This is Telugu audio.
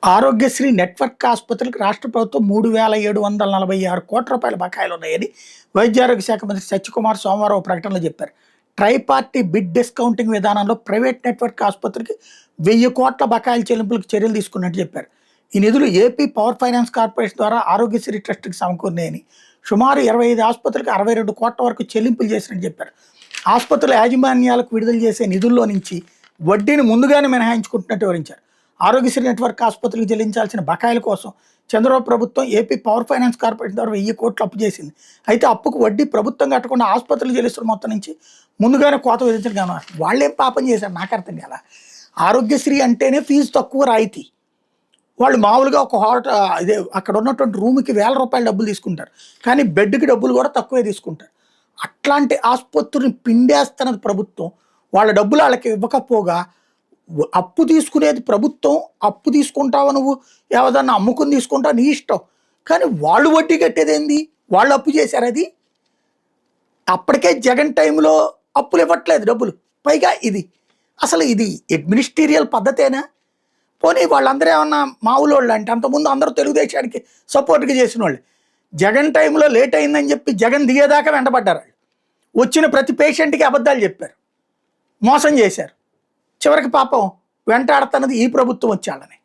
ఆరోగ్యశ్రీ నెట్వర్క్ ఆసుపత్రులకు రాష్ట్ర ప్రభుత్వం 3,746 కోట్ల రూపాయల బకాయిలు ఉన్నాయని వైద్యారోగ్య శాఖ మంత్రి సత్యకుమార్ సోమవారం ఒక ప్రకటనలో చెప్పారు. ట్రైపార్టీ బిడ్ డిస్కౌంటింగ్ విధానంలో ప్రైవేట్ నెట్వర్క్ ఆసుపత్రికి 1,000 కోట్ల బకాయిల చెల్లింపులకు చర్యలు తీసుకున్నట్టు చెప్పారు. ఈ నిధులు ఏపీ పవర్ ఫైనాన్స్ కార్పొరేషన్ ద్వారా ఆరోగ్యశ్రీ ట్రస్ట్కి సమకూరినాయని, సుమారు 25 ఆసుపత్రులకు 62 కోట్ల వరకు చెల్లింపులు చేసినట్టు చెప్పారు. ఆసుపత్రుల యాజమాన్యాలకు విడుదల చేసే నిధుల్లో నుంచి వడ్డీని ముందుగానే మినహాయించుకుంటున్నట్టు వివరించారు. ఆరోగ్యశ్రీ నెట్వర్క్ ఆసుపత్రికి చెల్లించాల్సిన బకాయిల కోసం చంద్రబాబు ప్రభుత్వం ఏపీ పవర్ ఫైనాన్స్ కార్పొరేషన్ ద్వారా 1,000 కోట్లు అప్పు చేసింది. అయితే అప్పుకు వడ్డీ ప్రభుత్వం కట్టకుండా ఆసుపత్రులు చెల్లిస్తున్న మొత్తం నుంచి ముందుగానే కోత విధించడం గమనం. వాళ్ళేం పాపం చేశారు నాకు అర్థం కాల. ఆరోగ్యశ్రీ అంటేనే ఫీజు తక్కువ రాయితీ. వాళ్ళు మామూలుగా ఒక ఇదే అక్కడ ఉన్నటువంటి రూమ్కి ₹1,000 డబ్బులు తీసుకుంటారు, కానీ బెడ్కి డబ్బులు కూడా తక్కువే తీసుకుంటారు. అట్లాంటి ఆసుపత్రిని పిండేస్తున్నది ప్రభుత్వం. వాళ్ళ డబ్బులు వాళ్ళకి ఇవ్వకపోగా అప్పు తీసుకునేది ప్రభుత్వం. అప్పు తీసుకుంటావు నువ్వు, ఏదన్నా అమ్ముకుని తీసుకుంటావు నీ ఇష్టం, కానీ వాళ్ళు వడ్డీ కట్టేది ఏంది? వాళ్ళు అప్పు చేశారు. అది అప్పటికే జగన్ టైంలో అప్పులు ఇవ్వట్లేదు డబ్బులు, పైగా ఇది అడ్మినిస్ట్రీరియల్ పద్ధతేనా? పోనీ వాళ్ళందరూ ఏమన్నా మామూలు వాళ్ళు అంటే అంతకుముందు అందరూ తెలుగుదేశానికి సపోర్ట్గా చేసిన వాళ్ళు. జగన్ టైంలో లేట్ అయిందని చెప్పి జగన్ దిగేదాకా వెంటబడ్డారు. వాళ్ళు వచ్చిన ప్రతి పేషెంట్కి అబద్ధాలు చెప్పారు, మోసం చేశారు. చివరికి పాపం వెంటాడుతున్నది ఈ ప్రభుత్వం వచ్చాళ్ళని.